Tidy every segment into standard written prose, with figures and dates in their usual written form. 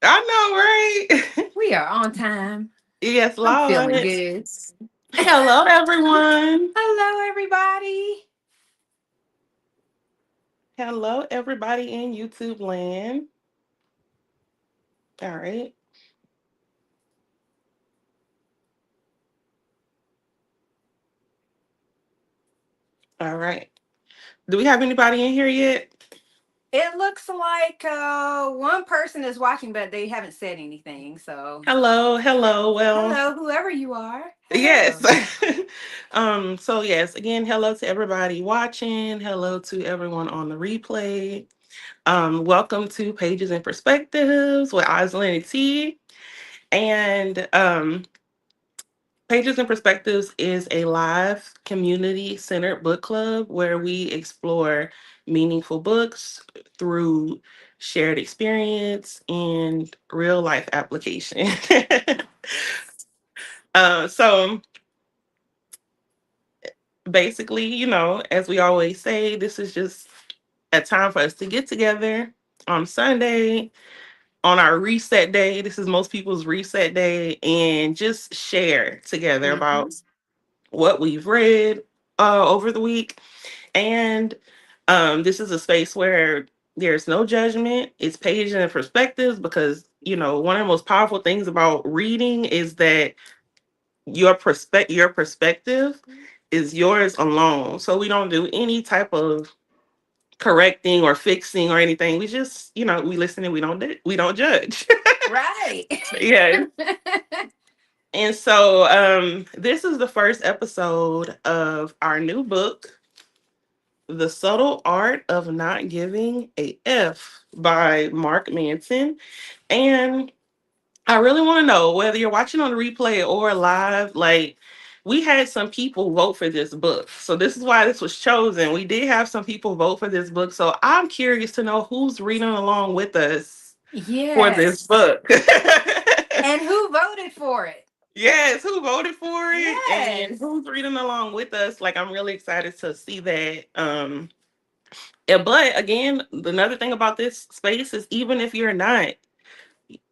I know, right? We are on time. Yes, I'm feeling Lord. good. Hello, everyone. Hello, everybody. Hello, everybody in YouTube land. All right. All right. Do we have anybody in here yet? It looks like one person is watching, but they haven't said anything. So, Hello, hello. Well, hello, whoever you are. yes. Hello. So yes, again, hello to everybody watching. Hello to everyone on the replay. Welcome to Pages and Perspectives with Oslin and T. And Pages and Perspectives is a live community centered book club where we explore meaningful books through shared experience and real life application. Yes. So basically, as we always say, this is just a time for us to get together on Sunday, on our reset day. This is most people's reset day, and just share together Mm-hmm. about what we've read over the week. And this is a space where there's no judgment. It's pages and perspectives because, one of the most powerful things about reading is that your perspective is yours alone. So we don't do any type of correcting or fixing or anything. We just, we listen and we don't judge. Right. Yeah. And so this is the first episode of our new book, The Subtle Art of Not Giving a F by Mark Manson. And I really want to know whether you're watching on the replay or live, like we had some people vote for this book. So this is why this was chosen. We did have some people vote for this book. So I'm curious to know who's reading along with us for this Yes. book. And who voted for it? Yes, who voted for it and Yes. who's reading along with us. Like I'm really excited to see that. Yeah, but again, another thing about this space is even if you're not,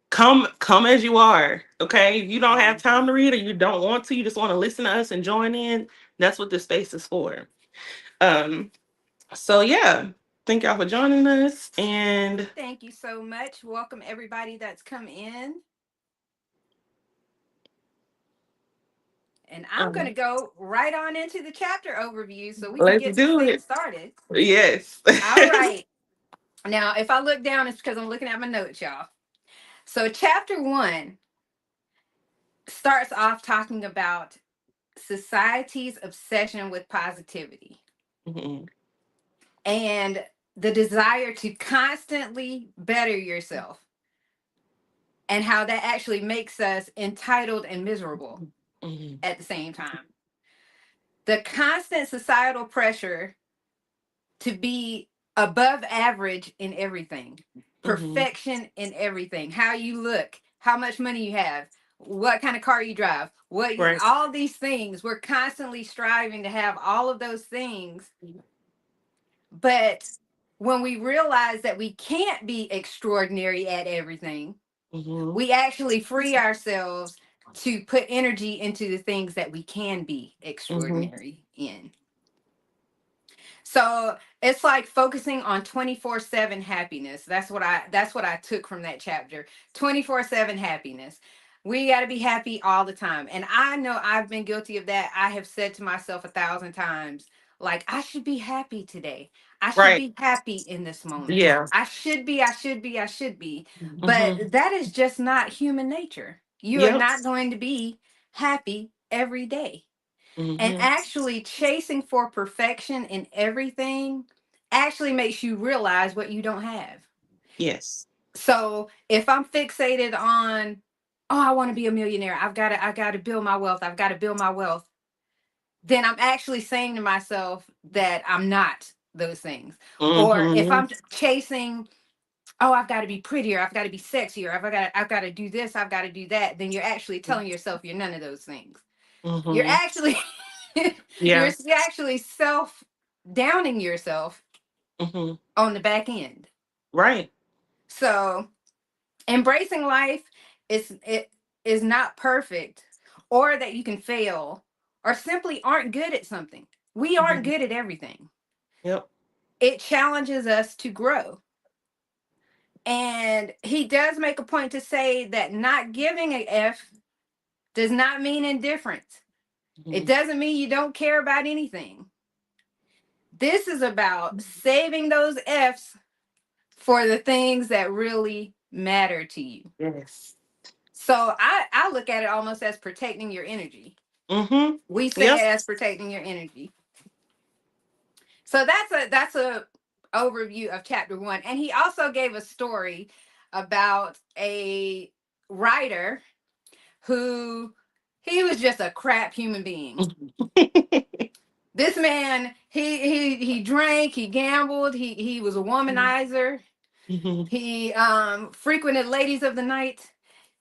come as you are. Okay. If you don't have Mhm. time to read or you don't want to, you just want to listen to us and join in. That's what this space is for. Um, so yeah, thank y'all for joining us. And Thank you so much. Welcome, everybody that's come in. And I'm going to um, go right on into the chapter overview so we can let's get this do thing it. started. Yes. All right. Now, if I look down, it's because I'm looking at my notes, y'all. So, chapter one starts off talking about society's obsession with positivity Mhm. and the desire to constantly better yourself, and how that actually makes us entitled and miserable Mhm. at the same time. The constant societal pressure to be above average in everything, Mhm. perfection in everything, how you look, how much money you have, what kind of car you drive, Right. all these things. We're constantly striving to have all of those things. But when we realize that we can't be extraordinary at everything, Mhm. we actually free ourselves to put energy into the things that we can be Mhm. extraordinary in. So it's like focusing on 24/7 happiness. That's what I took from that chapter. 24/7 happiness. We got to be happy all the time. And I know I've been guilty of that. I have said to myself 1,000 times, like, I should be happy today. I should Right. be happy in this moment. Yeah. I should be, I should be, I should be. Mhm. But that is just not human nature. You are Yep. not going to be happy every day. And Mhm. actually chasing for perfection in everything actually makes you realize what you don't have. Yes. So if I'm fixated on, oh, I want to be a millionaire, I gotta build my wealth, I've got to build my wealth, then I'm actually saying to myself that I'm not those things. Or if Mhm. I'm chasing, oh, I've got to be prettier, I've got to be sexier, I've got to do this, I've got to do that, then you're actually telling yourself you're none of those things. You're Mhm. actually you're Yeah. actually self downing yourself Mhm. on the back end. Right. So Embracing life it is not perfect, or that you can fail, or simply aren't good at something. We aren't Mhm. good at everything. Yep. It challenges us to grow. And he does make a point to say that not giving a F does not mean indifference. It Mhm. doesn't mean you don't care about anything. This is about saving those F's for the things that really matter to you. Yes. So I look at it almost as protecting your energy. Mm-hmm. We say Yep. it as protecting your energy. So that's a overview of chapter 1. And he also gave a story about a writer who, he was just a crap human being. This man, he drank, he gambled, he was a womanizer. Mm-hmm. He frequented ladies of the night.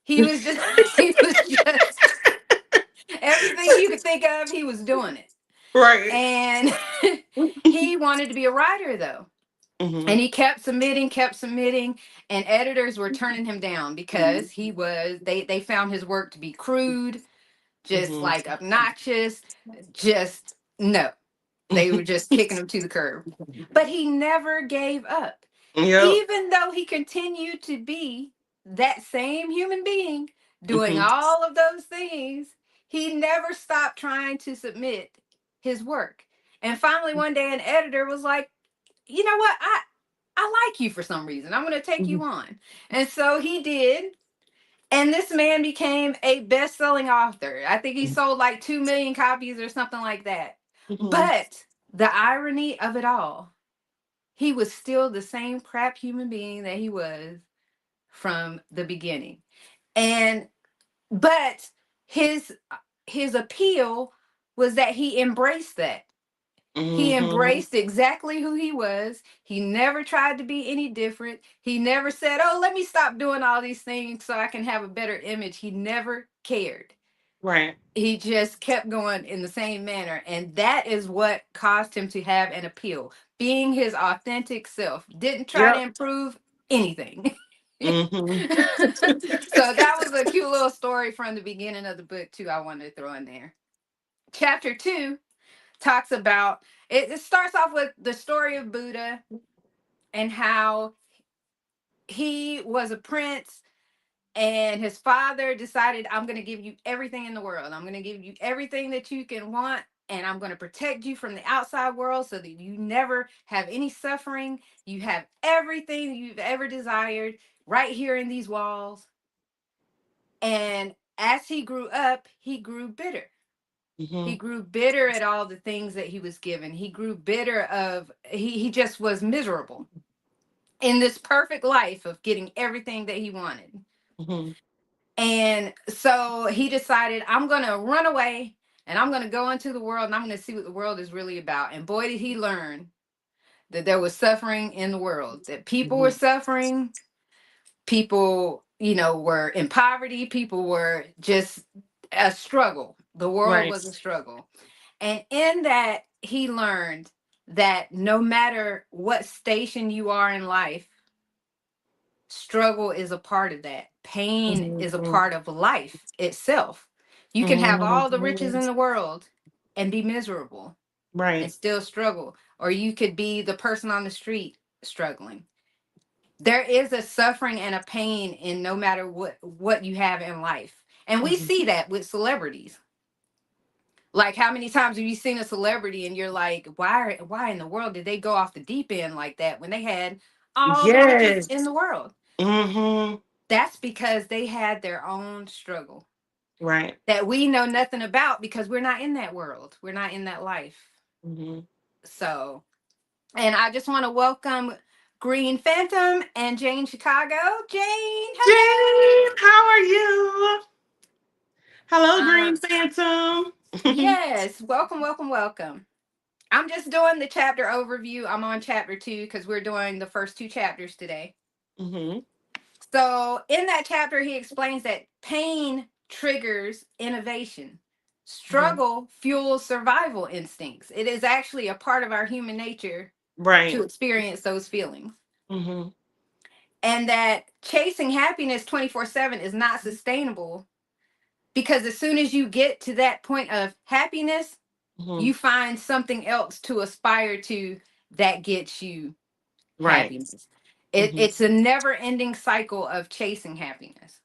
He was just he was just everything you could think of, he was doing it. Right. And he wanted to be a writer though. Mm-hmm. And he kept submitting, and editors were turning him down because he was they found his work to be crude, just Mm-hmm. like obnoxious, just no. They were just kicking him to the curb. But he never gave up. Yep. Even though he continued to be that same human being doing Mm-hmm. all of those things, he never stopped trying to submit his work. And finally one day an editor was like, "You know what? I like you for some reason. I'm going to take you on." And so he did. And this man became a best-selling author. I think he sold like 2 million copies or something like that. Mm-hmm. But the irony of it all, he was still the same crap human being that he was from the beginning. And but his his appeal was that he embraced that. He Mm-hmm. embraced exactly who he was. He never tried to be any different. He never said, "Oh, let me stop doing all these things so I can have a better image." He never cared. Right. He just kept going in the same manner. And that is what caused him to have an appeal. Being his authentic self. Didn't try to Yep. improve anything. So Mm-hmm. that was a cute little story from the beginning of the book, too, I wanted to throw in there. Chapter 2 talks about it starts off with the story of Buddha and how he was a prince, and his father decided, "I'm going to give you everything in the world. I'm going to give you everything that you can want, and I'm going to protect you from the outside world so that you never have any suffering. You have everything you've ever desired right here in these walls." And as he grew up, he grew bitter. Mm-hmm. He grew bitter at all the things that he was given. He grew bitter of he just was miserable in this perfect life of getting everything that he wanted. Mm-hmm. And so he decided, "I'm going to run away and I'm going to go into the world and I'm going to see what the world is really about." And boy, did he learn that there was suffering in the world, that people were Mm-hmm. suffering, people, were in poverty, people were just a struggle. The world Right. was a struggle. And in that, he learned that no matter what station you are in life, struggle is a part of that. Pain is a Mm-hmm. part of life itself. You can have all the riches Mm-hmm. in the world and be miserable and Right. still struggle, or you could be the person on the street struggling. There is a suffering and a pain in no matter what you have in life. And we Mm-hmm. see that with celebrities. Like, how many times have you seen a celebrity and you're like, why in the world did they go off the deep end like that when they had all the riches in Yes. the world? Mm-hmm. That's because they had their own struggle Right. that we know nothing about because we're not in that world. We're not in that life. Mm-hmm. So, and I just want to welcome Green Phantom and Jane Chicago. Jane, Jane, hello. how are you? Hello, Green Um, Phantom. yes, welcome, welcome, welcome. I'm just doing the chapter overview. I'm on chapter 2 because we're doing the first 2 chapters today. Mm-hmm. So, in that chapter, he explains that pain triggers innovation. Mm-hmm. Struggle fuels survival instincts. It is actually a part of our human nature to Right. experience those feelings. Mm-hmm. and that chasing happiness 24/7 is not sustainable, because as soon as you get to that point of happiness, Mhm. you find something else to aspire to that gets you Right. happiness. Mhm. It's a never ending cycle of chasing happiness.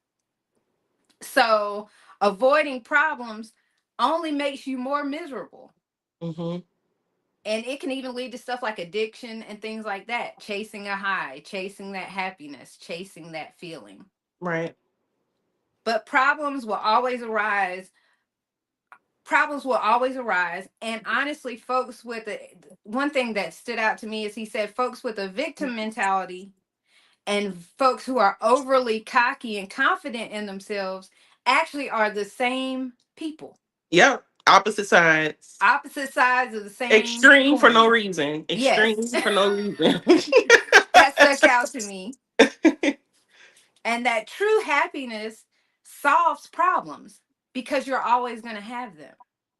So avoiding problems only makes you more miserable. Mhm. And it can even lead to stuff like addiction and things like that. Chasing a high, chasing that happiness, chasing that feeling. Right. But problems will always arise. And honestly, folks with one thing that stood out to me is he said folks with a victim mentality and folks who are overly cocky and confident in themselves actually are the same people, Yep. Opposite sides. opposite sides of the same Extreme for no coin. reason. Yes. Extreme for no reason. That stuck out to me. And that true happiness solves problems because you're always going to have them.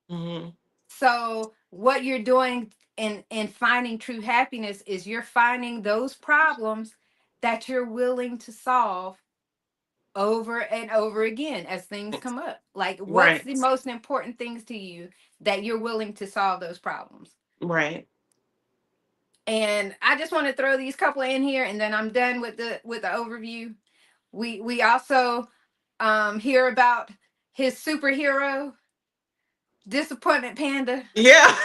Mhm. So what you're doing in finding true happiness is you're finding those problems that you're willing to solve over and over again as things come up. Like, what's Right. the most important things to you that you're willing to solve those problems? Right. And I just want to throw these couple in here, and then I'm done with the overview. We also hear about his superhero, Disappointment Panda. Yeah.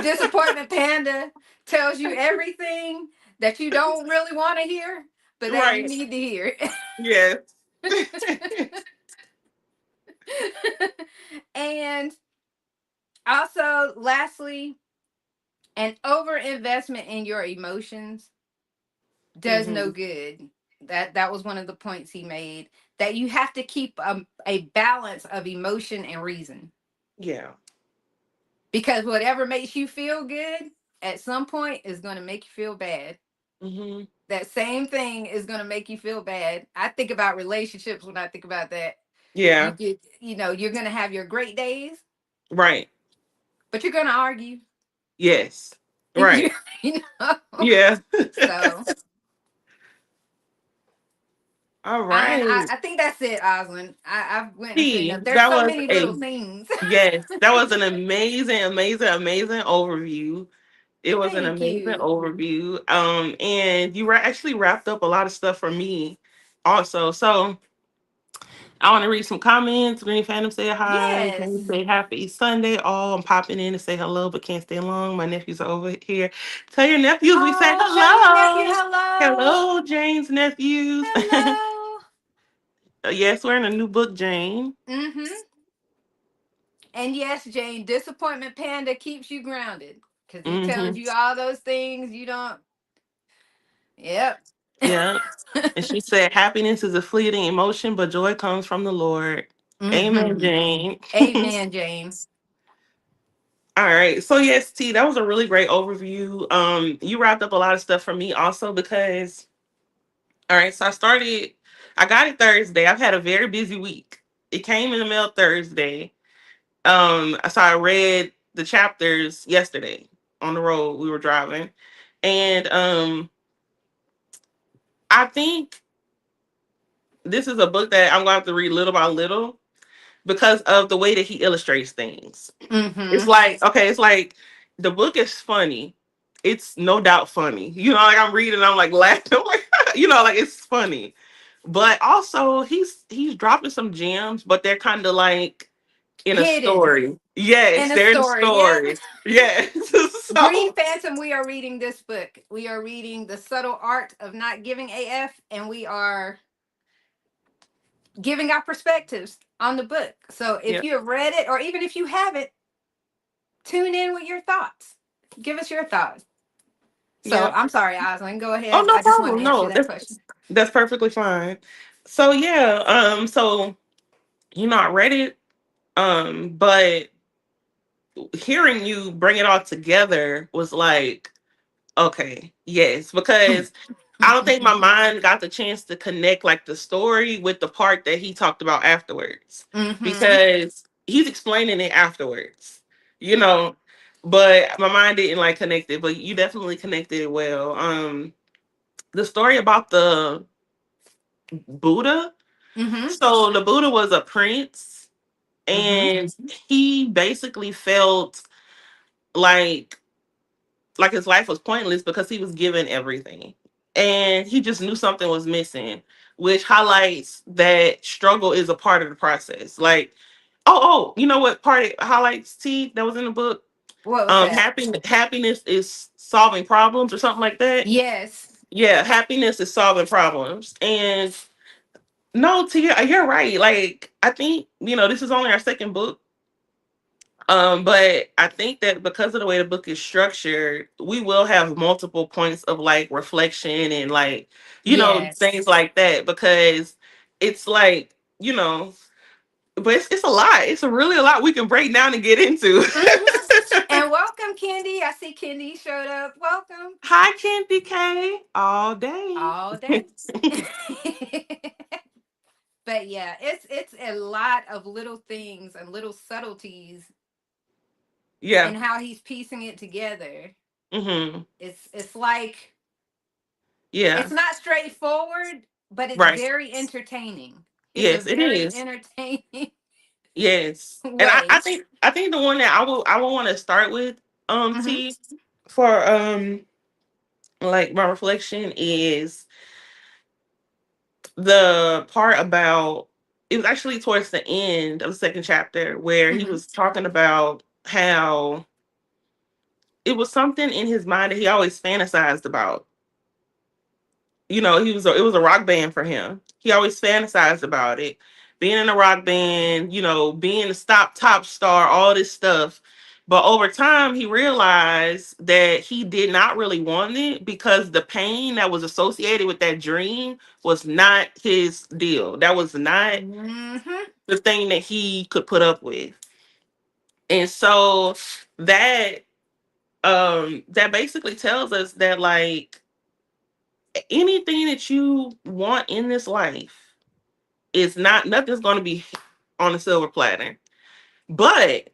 Disappointment Panda tells you everything that you don't really want to hear, but that you Right. need to hear. Yes. And also, lastly, an overinvestment in your emotions does no Mhm. good. That was one of the points he made, that you have to keep a balance of emotion and reason, Yeah. because whatever makes you feel good at some point is going to make you feel bad. Mhm. That same thing is going to make you feel bad. I think about relationships when I think about that. You Yeah. get, you're going to have your great days, Right. but you're going to argue. Yes. you Right. know. Yeah. So, All and right. I think that's it, Osland. I've went into T, enough. There's that so was many little a things. yes. That was an amazing, amazing, amazing overview. It was an Thank amazing you. overview. And you actually wrapped up a lot of stuff for me also. So I want to read some comments. Granny Phantom say hi. Granny Yes. say happy Sunday. Oh, I'm popping in to say hello, but can't stay long. My nephews are over here. Tell your nephews we say Oh, show your nephew hello. hello. Hello, Jane's nephews. Hello. Yes, we're in a new book, Jane. Mm-hmm. And yes, Jane, Disappointment Panda keeps you grounded because he tells Mm-hmm. you all those things you don't. Yep. Yeah. And she said, happiness is a fleeting emotion, but joy comes from the Lord. Amen, Mm-hmm. Jane. Amen, Jane. All right. So yes, T, that was a really great overview. You wrapped up a lot of stuff for me also because all right, so I got it Thursday. I've had a very busy week. It came in the mail Thursday. So I read the chapters yesterday on the road we were driving. And I think this is a book that I'm going to have to read little by little because of the way that he illustrates things. It's Mm-hmm. like, okay, it's like the book is funny. It's no doubt funny. Like I'm reading, I'm like laughing. I'm like, like it's funny. But also he's dropping some gems, but they're kind of like in a Hidden story. Yes, in a they're in a story. Yep. story. Yes. Green So Phantom, we are reading this book. We are reading The Subtle Art of Not Giving AF, and we are giving our perspectives on the book. So if yeah. you have read it, or even if you haven't, tune in with your thoughts. Give us your thoughts. So Yeah. I'm sorry, Osling. Go Oh, ahead. no I just want problem. to answer No, that that's question. that's perfectly fine. So yeah, so I read it, but hearing you bring it all together was like, okay, yes, because I don't think my mind got the chance to connect like the story with the part that he talked about afterwards Mm-hmm. because he's explaining it afterwards, you know. but my mind didn't like connect it. But you definitely connected it well. The story about the Buddha. Mm-hmm. So the Buddha was a prince, Mm-hmm. and he basically felt like his life was pointless because he was given everything, and he just knew something was missing, which highlights that struggle is a part of the process. Like, you know what part it highlights, T, that was in the book? What was that? Happiness is solving problems or something like that. Yes. Yeah, happiness is solving problems. And no, T, you're right. Like, I think, this is only our second book. But I think that because of the way the book is structured, we will have multiple points of like reflection and like, things Yes. like that, because it's like, but it's a lot. It's a really a lot we can break down and get into. Mm-hmm. And welcome, Kendi. I see Kendi showed up. Welcome. Hi, Candy K. All day. All day. But yeah, it's a lot of little things and little subtleties Yeah. and how he's piecing it together. Hmm. It's like Yeah. it's not straightforward, but it's Right. very entertaining. It's a Yes, it very is. entertaining Yes. And I way. think I think the one that I will want to start with, Hmm. T, for like my reflection is the part about, it was actually towards the end of the second chapter where he Hmm. was talking about how it was something in his mind that he always fantasized about. It was a rock band for him. He always fantasized about it, being in a rock band, being a top star, all this stuff. But over time, he realized that he did not really want it because the pain that was associated with that dream was not his deal. That was not Hmm. the thing that he could put up with. And so that that basically tells us that, like, anything that you want in this life is not, nothing's going to be on a silver platter. But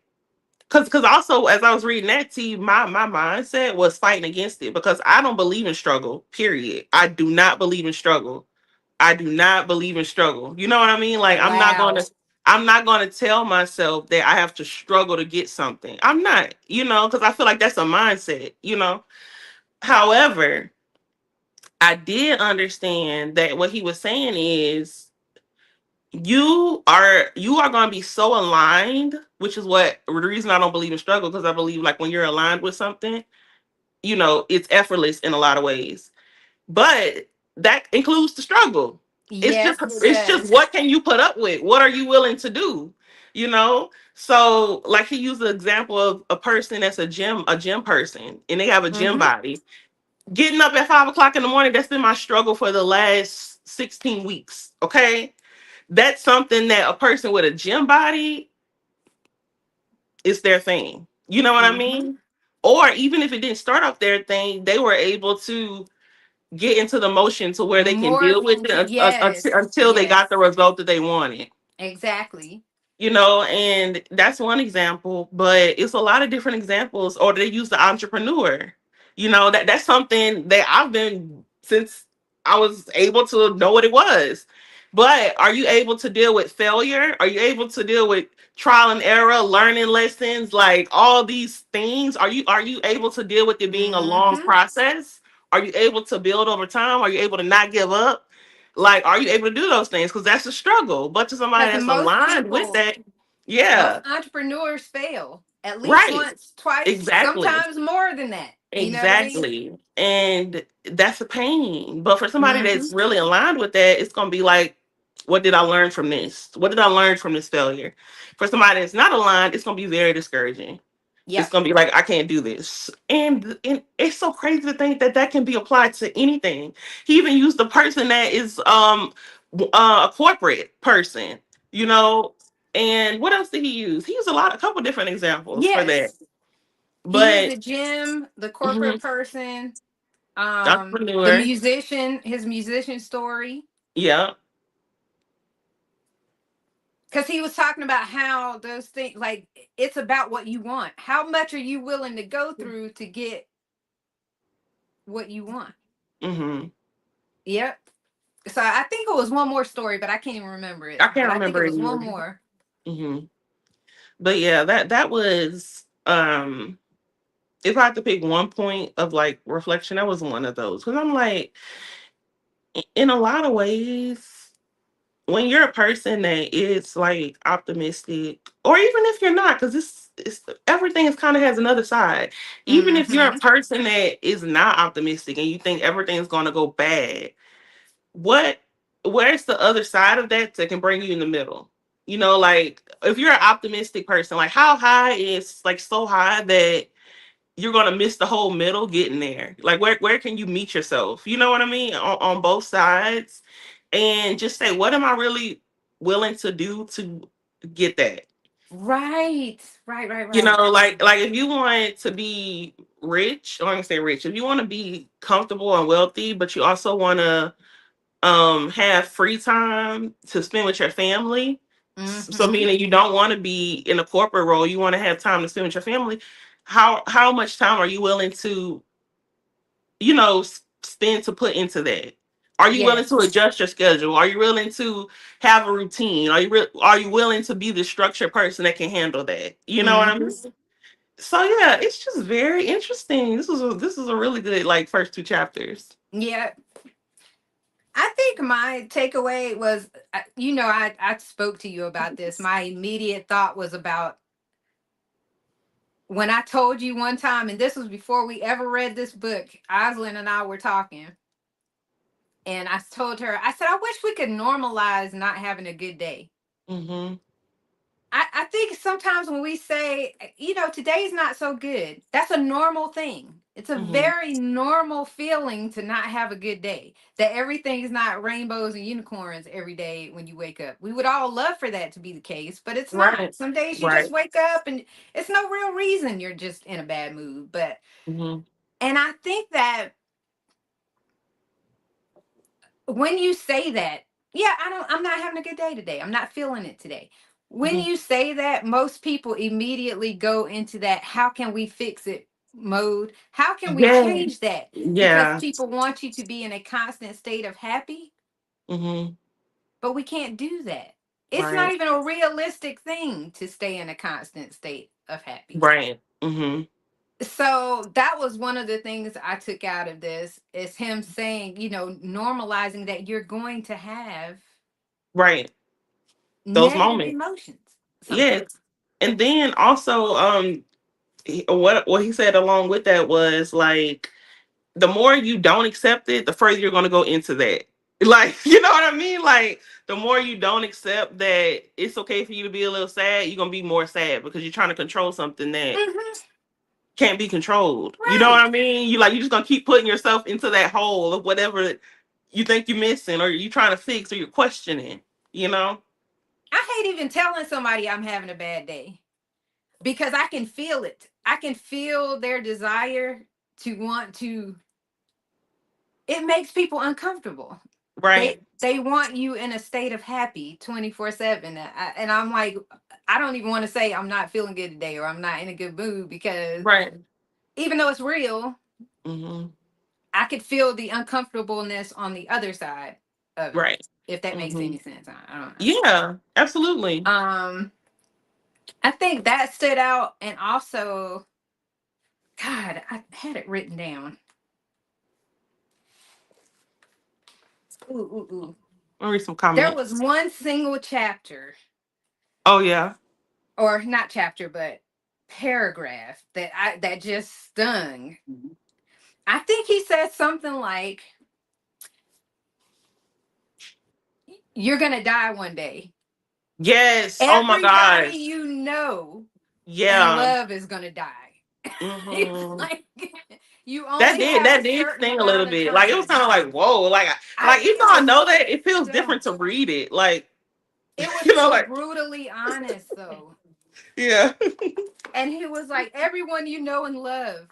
because also, as I was reading that, T, my mindset was fighting against it because I don't believe in struggle, period. I do not believe in struggle. I do not believe in struggle. You know what I mean? Like, Wow. I'm not going to tell myself that I have to struggle to get something. I'm not, because I feel like that's a mindset. However, I did understand that what he was saying is you are going to be so aligned, which is what the reason I don't believe in struggle, because I believe, like, when you're aligned with something, it's effortless in a lot of ways. But that includes the struggle. It's just Yes, it it's just does. what can you put up with? What are you willing to do? So, like, he used the example of a person that's a gym person, and they have a gym Hmm. body. Getting up at 5 o'clock in the morning, that's been my struggle for the last 16 weeks. Okay. That's something that a person with a gym body, is their thing. You know what I Hmm. mean? Or even if it didn't start off their thing, they were able to get into the motion to where they can deal Morph with into, it yes, until they got the yes, result that they wanted. exactly. And that's one example, but it's a lot of different examples. Or they use the entrepreneur. That's something that I've been since I was able to know what it was. But are you able to deal with failure? Are you able to deal with trial and error, learning lessons, like all these things? Are you able to deal with it being a long Hmm. process? Are you able to build over time? Are you able to not give up? Like, are you able to do those things? Because that's a struggle. But to somebody Because that's most aligned with people, that, yeah, most entrepreneurs fail at least right, once, twice, exactly. sometimes more than that. You know what I mean? Exactly. And that's a pain. But for somebody Hmm. that's really aligned with that, it's going to be like, what did I learn from this? What did I learn from this failure? For somebody that's not aligned, it's going to be very discouraging. It's Yep. going to be like, I can't do this. And it's so crazy to think that that can be applied to anything. He even used the person that is a corporate person, you know. And what else did he use? He used a couple different examples for that. Yes. He used But the gym, the corporate mhm, person, the entrepreneur, musician, his musician story. yeah, Because he was talking about how those things, like, it's about what you want. How much are you willing to go through to get what you want? Mm-hmm. Yep. So I think it was one more story, but I can't even remember I it. But can't I think it remember it was one either. more. Mm-hmm. But yeah, that was if I had to pick one point of like reflection, that was one of those. Because I'm like, in a lot of ways, when you're a person that is like optimistic, or even if you're not, because it's everything is kind of has another side. Even if you're a Mm-hmm. person that is not optimistic and you think everything's gonna go bad, what where's the other side of that that can bring you in the middle? You know, like if you're an optimistic person, like how high is like so high that you're gonna miss the whole middle getting there. Like where can you meet yourself? You know what I mean? On both sides. And just say, what am I really willing to do to get that? Right. Right, right, You know, right. like if you want to be rich, or I'm gonna say rich, if you want to be comfortable and wealthy, but you also want to have free time to spend with your family. So Mm-hmm. meaning you don't want to be in a corporate role, you want to have time to spend with your family. How much time are you willing to, spend to put into that? Are you willing to Yes. adjust your schedule? Are you willing to have a routine? Are you willing to be the structured person that can handle that? You know what I Mm-hmm. mean? So yeah, it's just very interesting. This is a really good like first two chapters. Yeah. I think my takeaway was, I spoke to you about this. My immediate thought was about when I told you one time, and this was before we ever read this book, Oslin and I were talking, and I told her, I said, I wish we could normalize not having a good day. Mm-hmm. I think sometimes when we say, today's not so good, that's a normal thing. It's a Mm-hmm. very normal feeling to not have a good day. That everything's not rainbows and unicorns every day when you wake up. We would all love for that to be the case, but it's not. Right. Some days you just Right. wake up and it's no real reason you're just in a bad mood. Mm-hmm. And I think that when you say that, yeah, I'm not having a good day today. I'm not feeling it today. When Mm-hmm. you say that, most people immediately go into that how can we fix it mode? How can we Yeah. change that? Because Yeah. people want you to be in a constant state of happy, Mm-hmm. but we can't do that. It's not Right. even a realistic thing to stay in a constant state of happy. Right. Mm-hmm. So that was one of the things I took out of this is him saying, normalizing that you're going to have Right. Those negative moments. emotions Yeah. sometimes. And then also, what he said along with that was like the more you don't accept it, the further you're going to go into that. Like, you know what I mean? Like, the more you don't accept that it's okay for you to be a little sad, you're going to be more sad because you're trying to control something that Hmm. can't be controlled. You know what Right. I mean? You're just going to keep putting yourself into that hole of whatever you think you're missing or you're trying to fix or you're questioning, you know? I hate even telling somebody I'm having a bad day because I can feel it. I can feel their desire to want to. It makes people uncomfortable. Right. They want you in a state of happy 24/7, and I'm like, I don't even want to say I'm not feeling good today or I'm not in a good mood because Right. even though it's real, Hmm. I could feel the uncomfortableness on the other side of it. Right. If that makes Hmm. any sense, I don't know. Yeah, absolutely. I think that stood out, and also, God, I had it written down. Ooh, ooh, ooh. I'll read some There was comments. one single chapter, Oh, yeah. or not chapter, but paragraph that just stung. I think he said something like, "You're gonna die one day. Yes. Oh, my Everybody gosh. you know and Yeah. love is gonna die." It's Hmm. like you That only did have that a did certain sting a little amount of bit. Like it was time. kind of like whoa. I Even though it I was know that it feels so different to read it. Like it was you know, so like brutally honest though. yeah. And he was like, everyone you know and love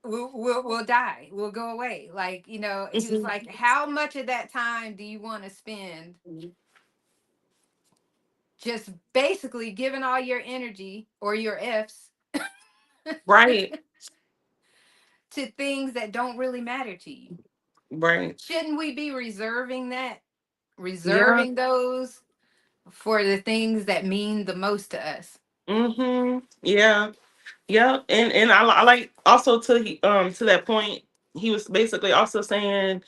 will die, will go away. Like, he was Mhm. like, how much of that time do you want to spend just basically giving all your energy or your F's Right. to things that don't really matter to you. Right. Shouldn't we be Yeah. reserving those for the things that mean the most to us? Yeah. Yeah. And I like also to that point, he was basically also saying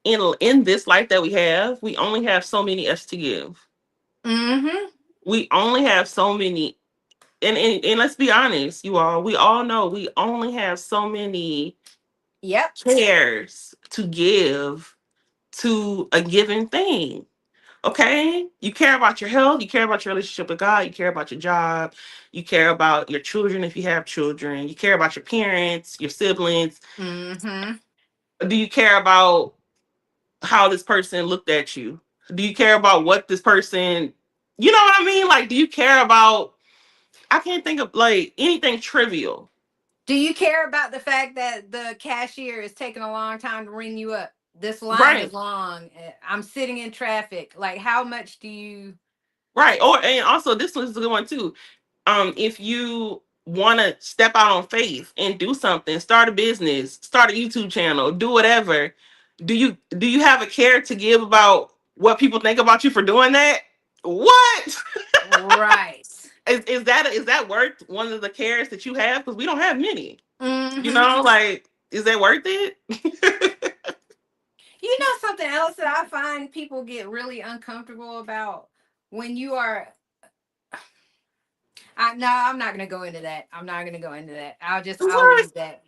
in this life that we have, we only have so many F's to give. Mm-hmm. We only have so many, and let's be honest, you all, we all know we only have so many Yep. cares to give to a given thing. Okay? You care about your health, you care about your relationship with God, you care about your job, you care about your children if you have children, you care about your parents, your siblings. Mm-hmm. Do you care about how this person looked at you? Do you care about what this person, you know what I mean? Like, do you care about, I can't think of like anything trivial. Do you care about the fact that the cashier is taking a long time to ring you up? This line is Right. long. I'm sitting in traffic. Like, how much do you? Right. Or and also this one's a good one too. If you want to step out on faith and do something, start a business, start a YouTube channel, do whatever, do you have a care to give about what people think about you for doing that? What? Right. Is that worth one of the cares that you have? Because we don't have many. Mm-hmm. Like, is that worth it? You know something else that I find people get really uncomfortable about when you are. No, I'm not gonna go into that. I'm not gonna go into that. I'll What? leave that.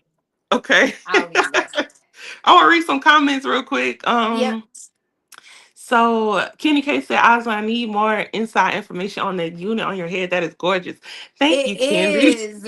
Okay. I'll leave that. I want to read some comments real quick. Yep. So Kenny K said, Oswald, I need more inside information on that unit on your head. That is gorgeous. Thank It you, Kenzie. is.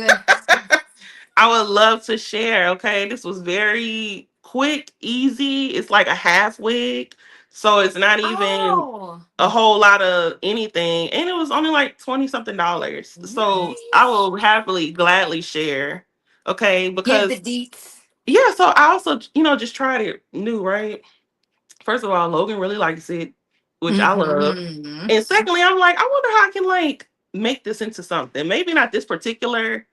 I would love to share. Okay. This was very quick, easy. It's like a half wig. So it's not even Oh, a whole lot of anything. And it was only like 20 something dollars. So I nice. will happily, gladly share. Okay. Give the Because, deets. yeah. So I also, just tried it new, right? First of all, Logan really likes it, which I love. Mm-hmm. And secondly, I'm like, I wonder how I can like make this into something. Maybe not this particular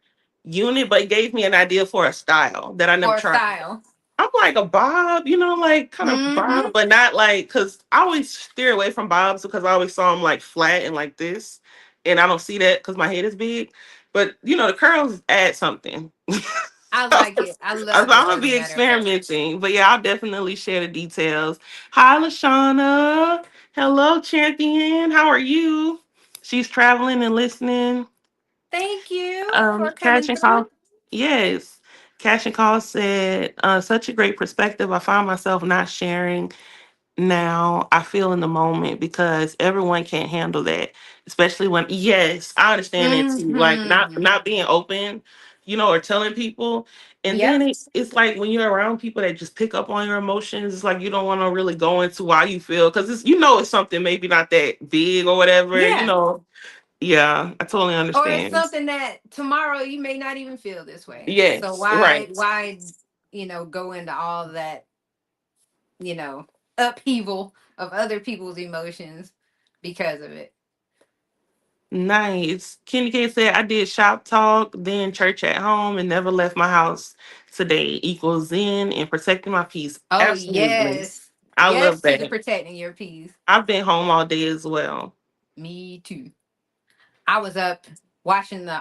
unit, but it gave me an idea for a style that I never For tried. style. I'm like a bob, like kind of Mm-hmm. bob, but not like, because I always steer away from bobs because I always saw them like flat and like this. And I don't see that because my head is big. But the curls add something. I like it. I I'm love it, gonna as a be matter of fact. experimenting, but yeah, I'll definitely share the details. Hi, Lashana. Hello, champion. How are you? She's traveling and listening. Thank you for Cash coming and through. Call. Yes. Cash and Call said, such a great perspective. I find myself not sharing now. I feel in the moment because everyone can't handle that, especially when, yes, I understand that too. Like not Mm-hmm. not being open, or telling people. And then Yep. it's like when you're around people that just pick up on your emotions, it's like you don't want to really go into why you feel because it's something maybe not that big or whatever. Yeah. Yeah, I totally Or it's understand. something that tomorrow you may not even feel this way. So Yes, why right. why go into all that, you know, upheaval of other people's emotions because of it. Nice. Kenny K said, I did shop talk, then church at home, and never left my house today. Equals Zen and protecting my peace. Oh Absolutely. yes. I Yes love to the that. protecting your peace. I've been home all day as well. Me too. I was up watching the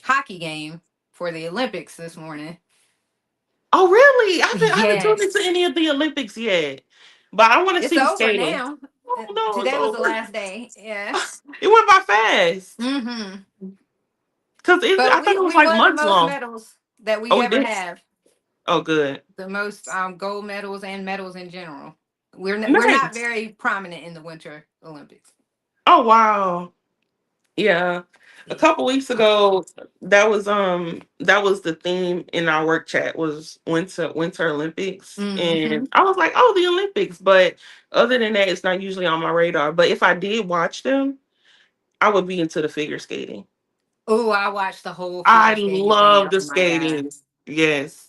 hockey game for the Olympics this morning. Oh, really? I haven't tuned into Yes. any of the Olympics yet, but I want to It's see the over skating. now. Oh, no, it's Today was the over. last day. Yeah. It went by fast Mm-hmm. because But I thought it was we like won the months most long. medals that we Oh, we ever did? have. Oh, good. The most gold medals and medals in general. We're not Nice. very prominent in the Winter Olympics. Oh, wow. Yeah. A Yeah. couple weeks ago, that was the theme in our work chat was Winter Olympics. Mm-hmm. And I was like, "Oh, the Olympics." But other than that, it's not usually on my radar. But if I did watch them, I would be into the figure skating. Oh, I watched the whole I figure skating thing. love the Oh my god. skating. Yes.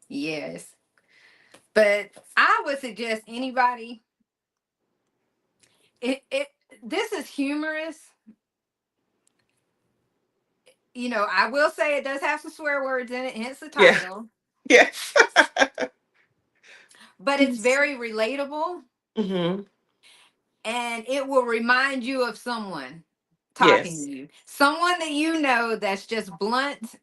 Yes. But I would suggest anybody. it this is humorous. I will say it does have some swear words in it, hence the Yeah. title, Yeah. but it's very relatable, Hmm. and it will remind you of someone talking Yes. to you. Someone that you know that's just blunt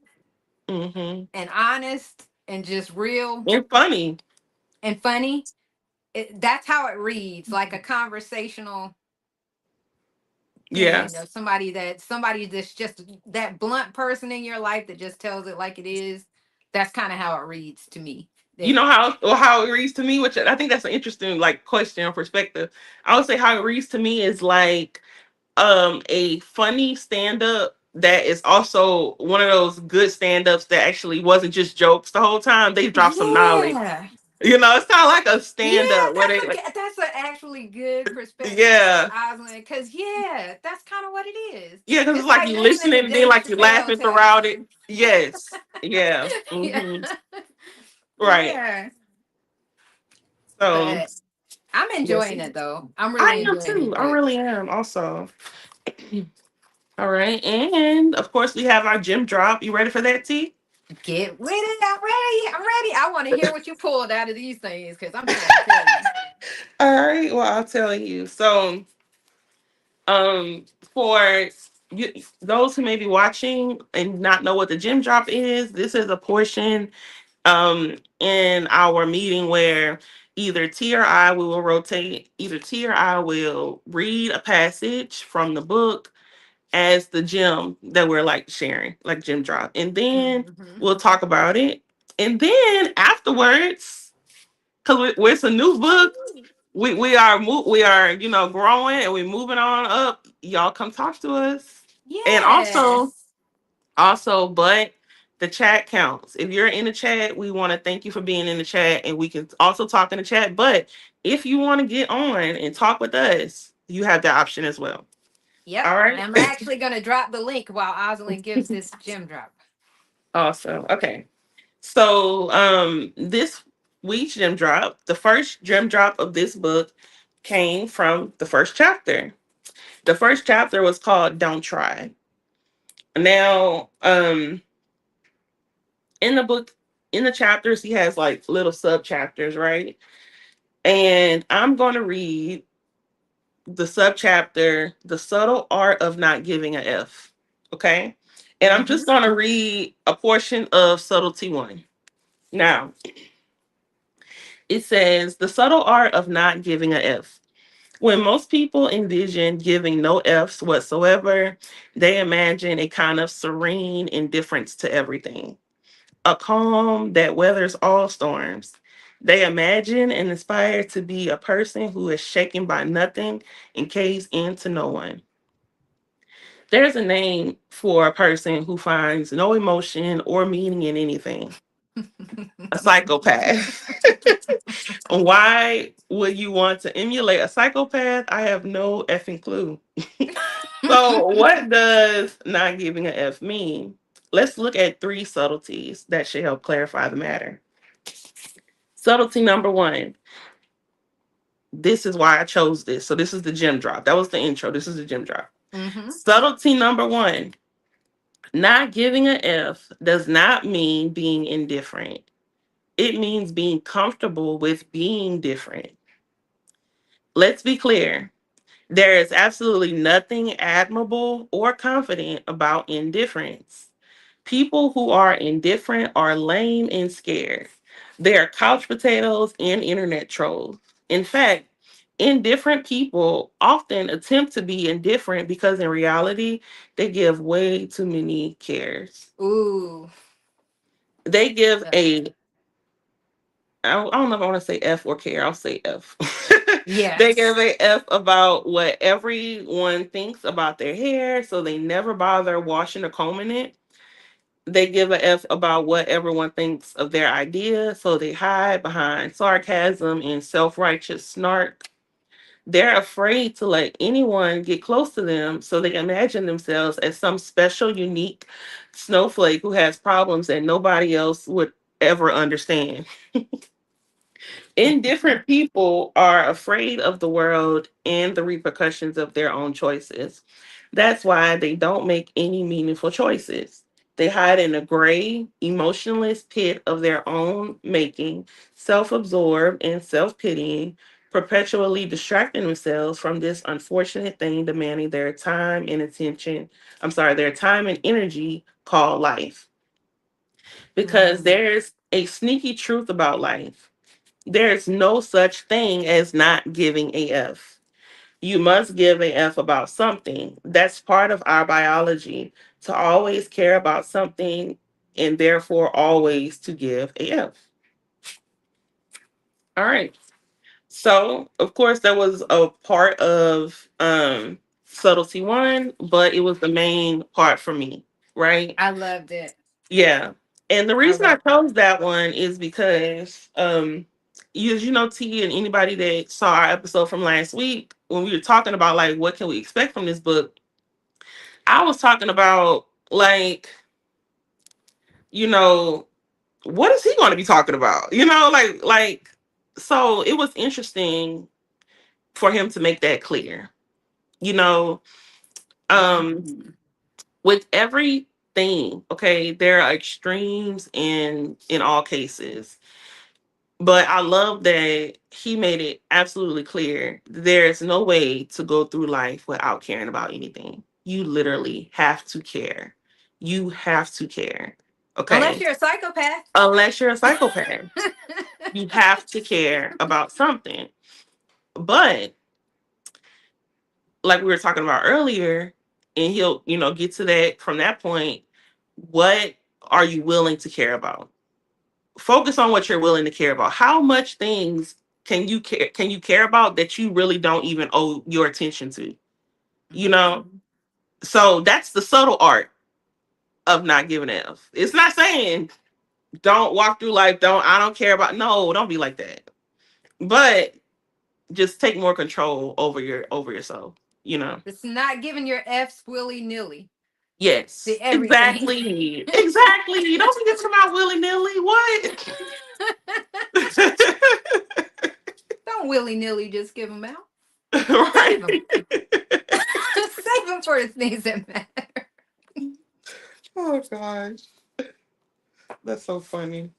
Hmm. and honest and just real And funny. and funny. That's how it reads, like a conversational Yeah. thing of somebody that's just that blunt person in your life that just tells it like it is. That's kind of how it reads to me. You That know how it reads to me, which I think that's an interesting like question or perspective. I would say how it reads to me is like a funny stand-up that is also one of those good stand-ups that actually wasn't just jokes the whole time. They dropped some knowledge. Yeah. It's kind of like a Yeah, stand-up where they like, that's a actually good perspective, yeah. Osmond. Because yeah, that's kind of what it is. Yeah, because it's It's like like you listening to listening and then Dave like you Chappelle laughing tell throughout it. you. Yes. Yeah. Yeah, Right. yeah. So But I'm yes. enjoying it though. I'm I really am enjoying this too. I book. really am also. All right. And of course we have our gym drop. You ready for that, T? Get with it. I'm ready. I'm ready. I want to hear what you pulled out of these things because I'm trying to tell you. All right. Well, I'll tell you. So, for you, those who may be watching and not know what the gym drop is, this is a portion in our meeting where either T or I we will rotate. Either T or I will read a passage from the book as the gym that we're like sharing, like gym drop, and then Hmm. we'll talk about it, and then afterwards, because it's a new book, we are growing and we're moving on up. Y'all come talk to us, and also Yes. also, but the chat counts. If you're in the chat, we want to thank you for being in the chat, and we can also talk in the chat. But if you want to get on and talk with us, you have that option as well. Yep. All right. I'm actually going to drop the link while Osling gives this gem drop. Awesome. Okay. So this week's gem drop, the first gem drop of this book came from the first chapter. The first chapter was called Don't Try. Now, in the book, in the chapters, he has like little sub chapters, right? And I'm going to read the sub chapter, The Subtle Art of Not Giving a F. Okay. And I'm Hmm. just going to read a portion of Subtlety 1. Now, it says, The subtle art of not giving a F. When most people envision giving no Fs whatsoever, they imagine a kind of serene indifference to everything, a calm that weathers all storms. They imagine and aspire to be a person who is shaken by nothing and caves into no one. There's a name for a person who finds no emotion or meaning in anything: a psychopath. Why would you want to emulate a psychopath? I have no effing clue. So, what does not giving a F mean? Let's look at three subtleties that should help clarify the matter. Subtlety number one. This is why I chose this. So, this is the gem drop. That was the intro. This is the gem drop. Hmm. Subtlety number one. Not giving a F does not mean being indifferent. It means being comfortable with being different. Let's be clear. There is absolutely nothing admirable or confident about indifference. People who are indifferent are lame and scared. They are couch potatoes and internet trolls. In fact, indifferent people often attempt to be indifferent because in reality, they give way too many cares. Ooh. They give Yeah. a I don't know if I want to say F or care. I'll say F. They Yes. give a F about what everyone thinks about their hair, so they never bother washing or combing it. They give a F about what everyone thinks of their idea, so they hide behind sarcasm and self righteous snark. They're afraid to let anyone get close to them, so they imagine themselves as some special, unique snowflake who has problems that nobody else would ever understand. Indifferent people are afraid of the world and the repercussions of their own choices. That's why they don't make any meaningful choices. They hide in a gray, emotionless pit of their own making, self absorbed and self pitying, perpetually distracting themselves from this unfortunate thing demanding their time and attention. I'm sorry, their time and energy called life. Because Mm. there's a sneaky truth about life. There's no such thing as not giving a F. You must give a F about something. That's part of our biology, to always care about something and therefore always to give a F. All right. So, of course, that was a part of Subtlety 1, but it was the main part for me, right? I loved it. Yeah. And the I reason I loved it. chose that one is because you know, T, and anybody that saw our episode from last week when we were talking about like what can we expect from this book, I was talking about like, you know, what is he going to be talking about? You know, like so it was interesting for him to make that clear. You know, um Mhm. with everything, okay, there are extremes in all cases. But I love that he made it absolutely clear there's no way to go through life without caring about anything. You literally have to care. You have to care. Unless Okay. you're a psychopath. Unless you're a psychopath, you have to care about something. But like we were talking about earlier, and he'll, you know, get to that from that point. What are you willing to care about? Focus on what you're willing to care about. How much things can you care about that you really don't even owe your attention to? You know? Mhm. So that's the subtle art of not giving a F. It's not saying don't walk through life, I don't care about, no, don't be like that. But just take more control over yourself, you know. It's not giving your F's willy nilly to Yes, everything. exactly. Exactly. You don't get to come out willy-nilly. What? Don't willy nilly just give them out. Right. Save them. Save them for the things that matter. Oh gosh. That's so funny.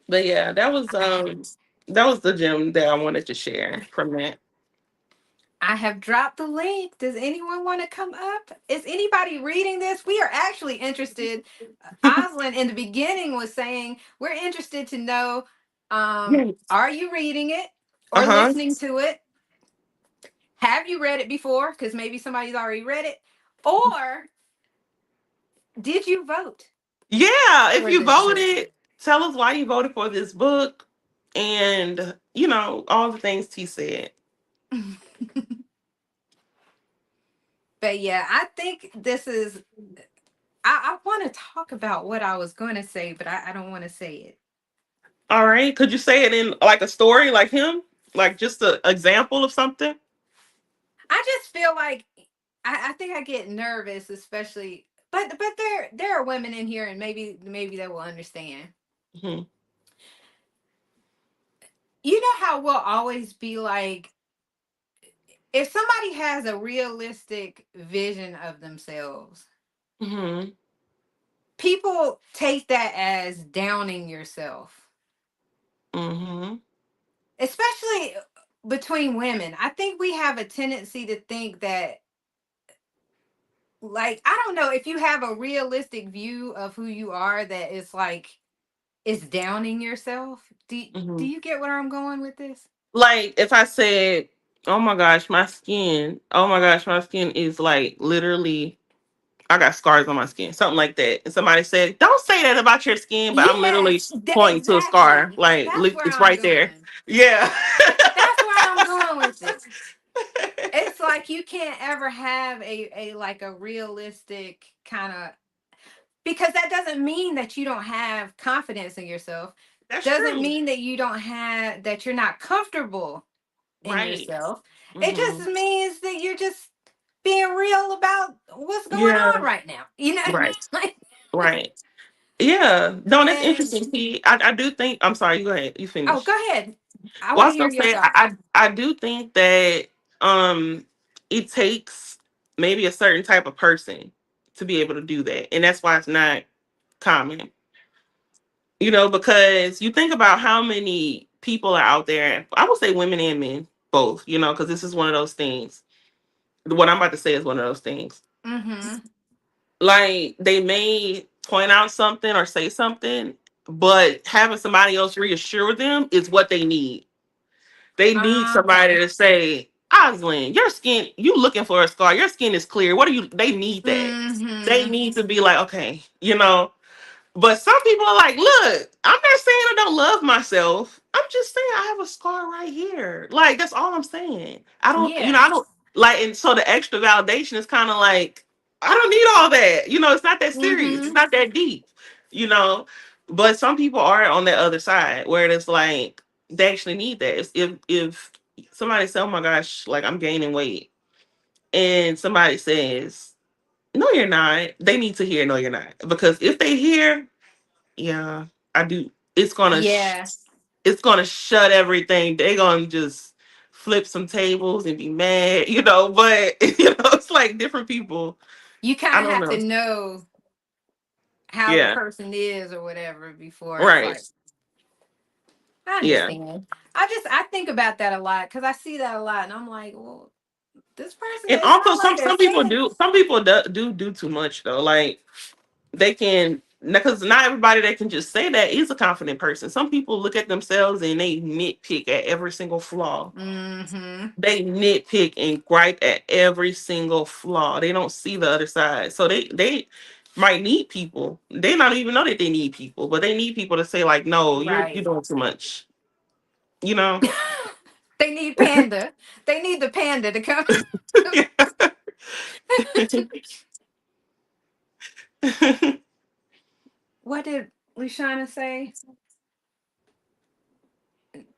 But yeah, that was the gem that I wanted to share from that. I have dropped the link. Does anyone want to come up? Is anybody reading this? We are actually interested. Oslin in the beginning was saying we're interested to know, Yes. are you reading it or Uh-huh. listening to it? Have you read it before? Because maybe somebody's already read it. Or did you vote Yeah, if for you this book? voted, tell us why you voted for this book and you know, all the things T said. But yeah, I think this is. I want to talk about what I was going to say, but I don't want to say it. All right. Could you say it in like a story like him? Like just an example of something? I just feel like I think I get nervous, especially. But there are women in here, and maybe they will understand. Mhm. You know how we'll always be like, if somebody has a realistic vision of themselves, Mhm. people take that as downing yourself, Mhm. especially between women. I think we have a tendency to think that, like, I don't know, if you have a realistic view of who you are, that it's like it's downing yourself. Do Mhm. you get where I'm going with this? Like if I said, "Oh my gosh, my skin. Oh my gosh, my skin is like literally I got scars on my skin." Something like that. And somebody said, "Don't say that about your skin," but I'm literally Yes, pointing to a scar. exactly. Like That's look, where it's I'm right there. going. Yeah. That's where I'm going with it. It's like you can't ever have a like a realistic kind of, because that doesn't mean that you don't have confidence in yourself. That's Doesn't true. mean that you don't have, that you're not comfortable in Right. yourself. It Hmm. just means that you're just being real about what's going on Yeah. right now. You know, Right. like Right. Yeah. No, that's And interesting, P. I do think, I'm sorry, you go ahead. You oh, finish. go ahead. I Well, want I to was hear gonna your say thoughts. I do think that um it takes maybe a certain type of person to be able to do that. And that's why it's not common. Because you think about how many people are out there. I would say women and men, both, because this is one of those things. What I'm about to say is one of those things. Mm-hmm. Like they may point out something or say something, but having somebody else reassure them is what they need. They need somebody Okay. to say, Oslin, your skin, you looking for a scar, your skin is clear. What are you they need that. They Mm-hmm. need to be like, okay. But some people are like, look, I'm not saying I don't love myself. I'm just saying I have a scar right here. Like, that's all I'm saying. Yeah. I don't like, and so the extra validation is kind of like, I don't need all that. It's not that serious. It's Mm-hmm. not that deep, you know. But some people are on the other side where it's like they actually need that. If somebody say, oh my gosh, like I'm gaining weight, and somebody says, no, you're not, they need to hear, no, you're not. Because if they hear, yeah, I do. Yeah. It's gonna shut everything. They gonna just flip some tables and be mad, But it's like different people. You I kind of don't have to know. know how the Yeah. person is or whatever before it's Right. like, I Yeah. understand. I think about that a lot because I see that a lot, and I'm like, well, this person And is also not like they're some people saying. do do too much though. Like they can, because not everybody that can just say that is a confident person. Some people look at themselves and they nitpick at every single flaw. Mm-hmm. They nitpick and gripe at every single flaw. They don't see the other side. So they might need people. They not even know that they need people, but they need people to say like, no, you're Right. doing too much. You know? They need Panda. They need the panda to come. What did Lashana say?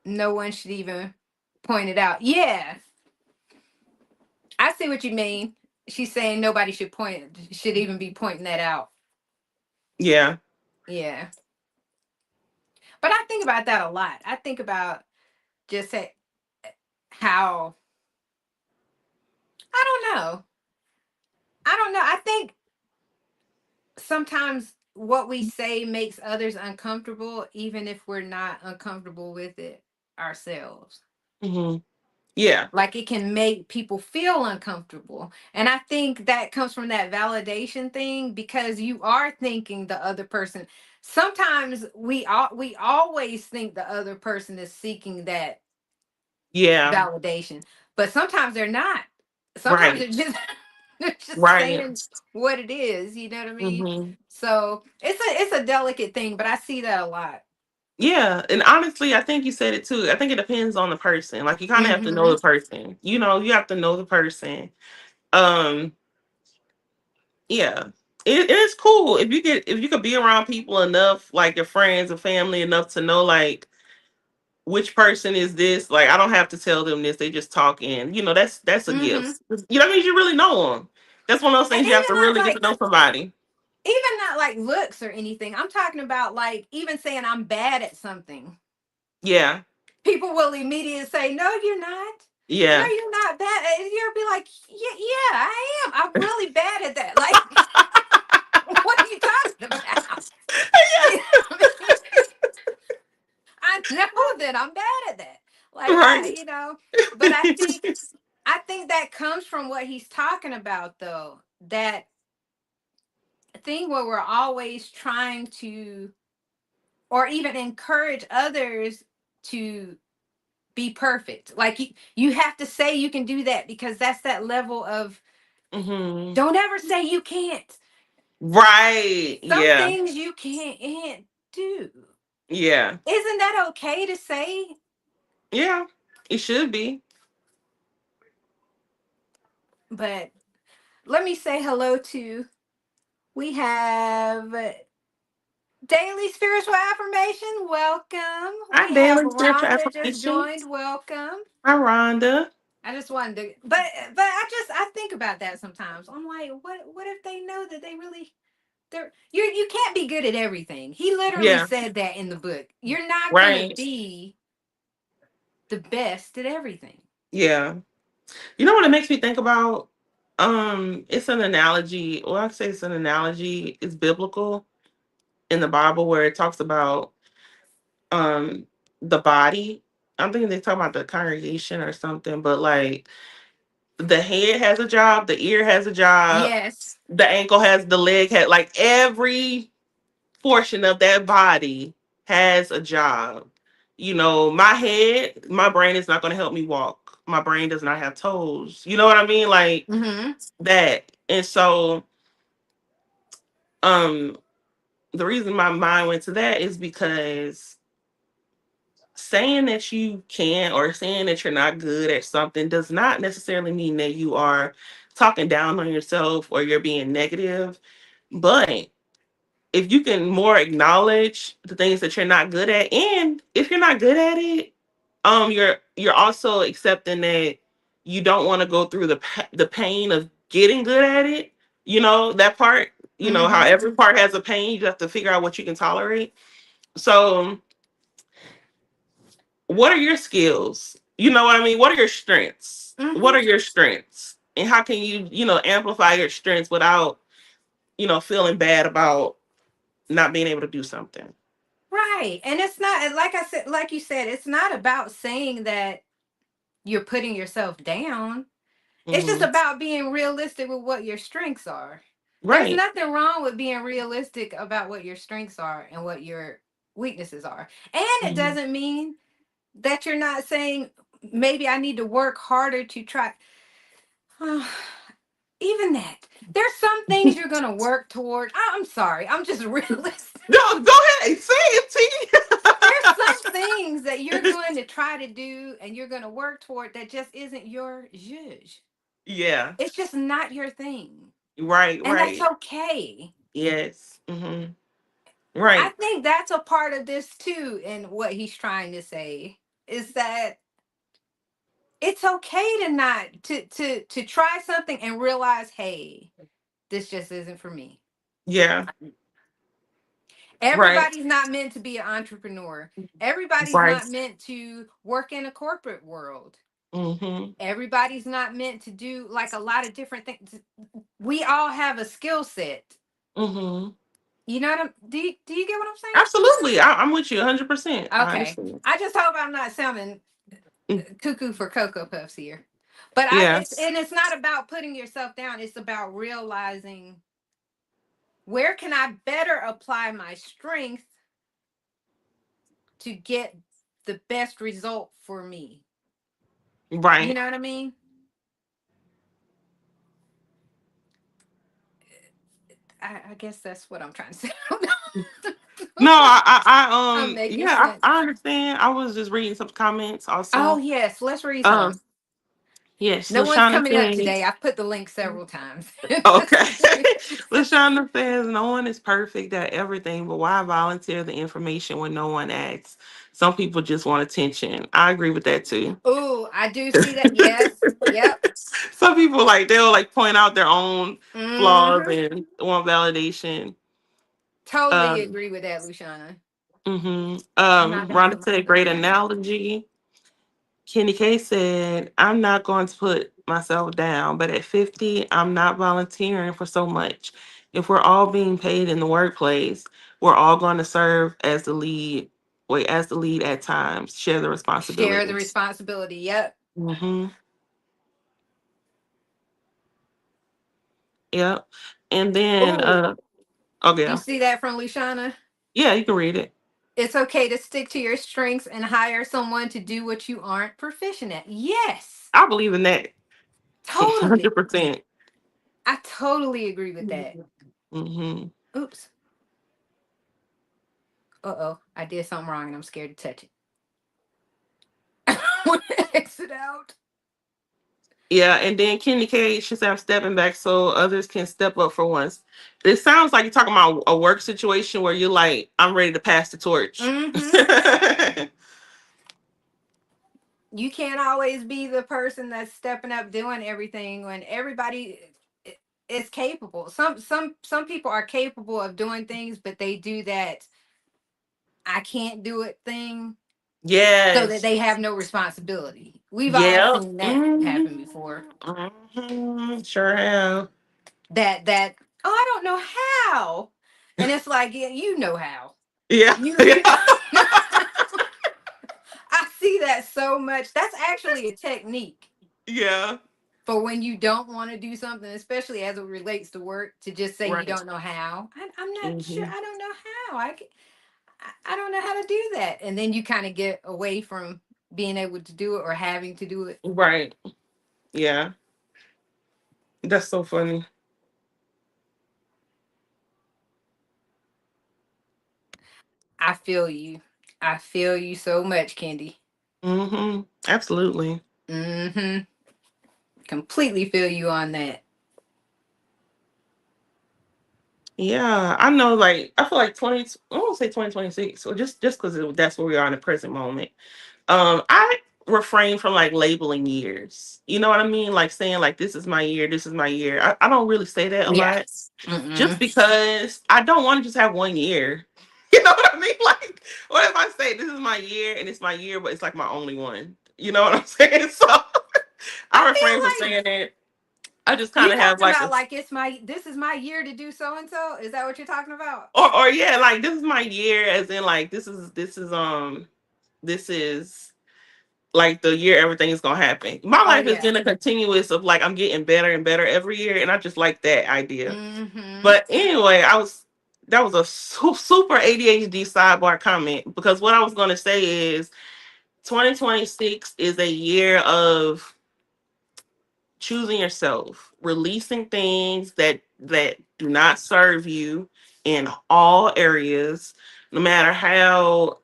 No one should even point it out. Yeah, I see what you mean. She's saying nobody should even be pointing that out. Yeah. Yeah. But I think about that a lot. I think about just how I don't know. I don't know. I think sometimes what we say makes others uncomfortable, even if we're not uncomfortable with it ourselves. Hmm. Yeah. Like it can make people feel uncomfortable. And I think that comes from that validation thing because you are thinking the other person. Sometimes we always think the other person is seeking that Yeah. validation, but sometimes they're not. Sometimes Right. they're just they're just Right. saying what it is, you know what I mean? Hmm. So it's a delicate thing, but I see that a lot. Yeah. And honestly, I think you said it too. I think it depends on the person. Like you kind of have to know Mm-hmm. the person. You have to know the person. Um, Yeah. It's cool if you could be around people enough, like your friends and family enough to know like which person is this. Like I don't have to tell them this. They just talk in. That's a Mm-hmm. gift. That means you really know them. That's one of those And things you have to really get to know somebody. even not like looks or anything. I'm talking about like even saying I'm bad at something. Yeah. People will immediately say, "No, you're not. No, Yeah. you're not bad." And you'll be like, "Yeah, yeah, I am. I'm really bad at that." Like, what are you talking about? You know what I mean? I know that I'm bad at that. Like Right. but I think that comes from what he's talking about though. That thing where we're always trying to or even encourage others to be perfect. Like you have to say you can do that because that's that level of Hmm. don't ever say you can't. Right. Some Yeah. things you can't do. Yeah. Isn't that okay to say? Yeah. It should be. But let me say hello to we have daily spiritual affirmation. Welcome. Our We have daily spiritual Rhonda just affirmation. joined. Welcome. Hi, Rhonda. I just wanted to, but I think about that sometimes. I'm like, what if they know that You can't be good at everything. He literally Yeah. said that in the book. You're not gonna Right. be the best at everything. Yeah. You know what it makes me think about? It's an analogy. Well, I say it's an analogy. It's biblical in the Bible where it talks about um the body. I'm thinking they talk about the congregation or something, but like the head has a job, the ear has a job, Yes. the ankle has the leg has like every portion of that body has a job. You know, my head, my brain is not going to help me walk. My brain does not have toes. You know what I mean? Like Mm-hmm. that. And so, um, the reason my mind went to that is because saying that you can't or saying that you're not good at something does not necessarily mean that you are talking down on yourself or you're being negative. But if you can more acknowledge the things that you're not good at, and if you're not good at it, you're also accepting that you don't want to go through the pain of getting good at it. You know that part. You know how Mm-hmm. every part has a pain. You have to figure out what you can tolerate. So, what are your skills? You know what I mean? What are your strengths? What Mm-hmm. are your strengths? And how can you amplify your strengths without, feeling bad about not being able to do something? Right. And it's not, like I said, like you said, it's not about saying that you're putting yourself down. It's just Hmm. about being realistic with what your strengths are. There's Right. nothing wrong with being realistic about what your strengths are and what your weaknesses are. And it Hmm. doesn't mean that you're not saying maybe I need to work harder to try. Even that. There's some things you're going to work toward. I'm sorry. I'm just realistic. No, go ahead. Say it, There's some T. things that you're going to try to do and you're going to work toward that just isn't your zhuzh. Yeah. It's just not your thing. Right, And that's right. okay. Yes. Hmm. I Right. think that's a part of this too, and what he's trying to say is that it's okay to not to try something and realize, hey, this just isn't for me. Yeah. Right. Everybody's not meant to be an entrepreneur. Everybody's Right. not meant to work in a corporate world. Hmm. Everybody's not meant to do like a lot of different things. We all have a skill set. Hmm. You know what I'm do you get what I'm saying? Absolutely. I'm with you 100%. I Okay. understand. I just hope I'm not sounding Mm. cuckoo for Cocoa Puffs here. But Yeah. it's not about putting yourself down. It's about realizing where can I better apply my strength to get the best result for me. You Right. know what I mean? I guess that's what I'm trying to say. No, I'm making yeah, sense. I understand. I was just reading some comments Oh also. yes, let's read some. Um, yes, No one's Lashana coming up said, today. I've put the link several times. okay. Lashana says, no one is perfect at everything, but why volunteer the information when no one asks? Some people just want attention. I agree with that too. Oh, I do see that. Yes. Yep. Some people like they'll like point out their own flaws Hmm. and want validation. Totally Um, agree with that, Luciana. I'm not gonna Rhonda put my said, foot great down. analogy. Kenny K said, I'm not going to put myself down, but at 50, I'm not volunteering for so much. If we're all being paid in the workplace, we're all going to serve as the lead, as the lead at times, share the Share the responsibilities. responsibility. Yep. Mm-hmm. Yep. And then, Oh, okay, you yeah, see that from Luciana? yeah, you can read it. It's okay to stick to your strengths and hire someone to do what you aren't proficient at. Yes, I believe in that totally. 100%. I totally agree with that. Mm-hmm. Oops. Uh-oh. I did something wrong and I'm scared to touch it. I want to exit out. Yeah, and then Kenny K, she said, I'm stepping back so others can step up for once. It sounds like you're talking about a work situation where you're like, I'm ready to pass the torch. Mm-hmm. You can't always be the person that's stepping up doing everything when everybody is capable. Some people are capable of doing things, but they do that I can't do it thing so that Yes. they have no responsibility. We've all Yep. seen that happen Mm-hmm. before. Sure have. That oh, I don't know how. And it's like, yeah, you know how. Yeah. You I see that so much. That's actually a technique Yeah. for when you don't want to do something, especially as it relates to work, to just say you Right. don't know how. I'm not sure. Hmm. I don't know how. I don't know how to do that. And then you kind of get away from being able to do it or having to do it. Right. Yeah. That's so funny. I feel you. I feel you so much, Kendi. Absolutely. Mm-hmm. Completely feel you on that. Yeah, I know. Like, I feel like 20. I won't say 2026, or just because that's where we are in the present moment. I refrain from like labeling years. You know what I mean? Like saying like this is my year, this is my year. I don't really say that a Yeah. lot, just Mm-mm. because I don't want to just have one year. You know what I mean? Like, what if I say this is my year and it's my year, but it's like my only one? You know what I'm saying? So I I refrain from feel like saying that. I just kind you of have talking like about a like it's my this is my year to do so and so. Is that what you're talking about? or yeah, like this is my year, as in like this is like the year everything is gonna happen. My Oh life has yeah. been a continuous of like I'm getting better and better every year, and I just like that idea. Mm-hmm. But anyway, I was that was a super ADHD sidebar comment, because what I was gonna say is 2026 is a year of choosing yourself, releasing things that do not serve you in all areas, no matter how,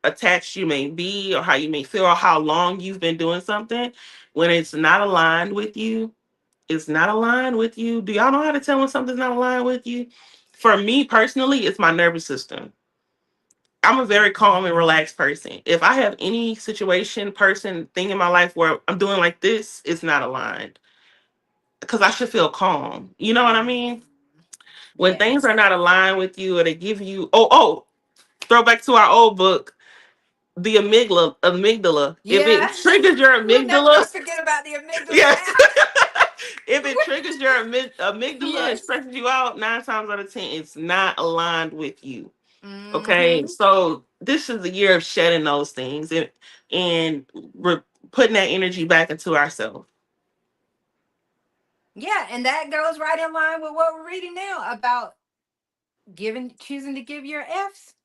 attached you may be, or how you may feel, or how long you've been doing something. When it's not aligned with you, it's not aligned with you. Do y'all know how to tell when something's not aligned with you? For me personally, it's my nervous system. I'm a very calm and relaxed person. If I have any situation, person, thing in my life where I'm doing like this, it's not aligned, because I should feel calm. You know what I mean? When things Yes. are not aligned with you, or they give you throw back to our old book, the amygdala. If Yeah. it triggers your We're never amygdala, gonna forget about the amygdala yes. now. If it triggers your amygdala and Yes. stresses you out, 9 times out of 10, it's not aligned with you. Okay, Mm-hmm. so this is a year of shedding those things, and we're putting that energy back into ourselves. Yeah, and that goes right in line with what we're reading now about choosing to give your F's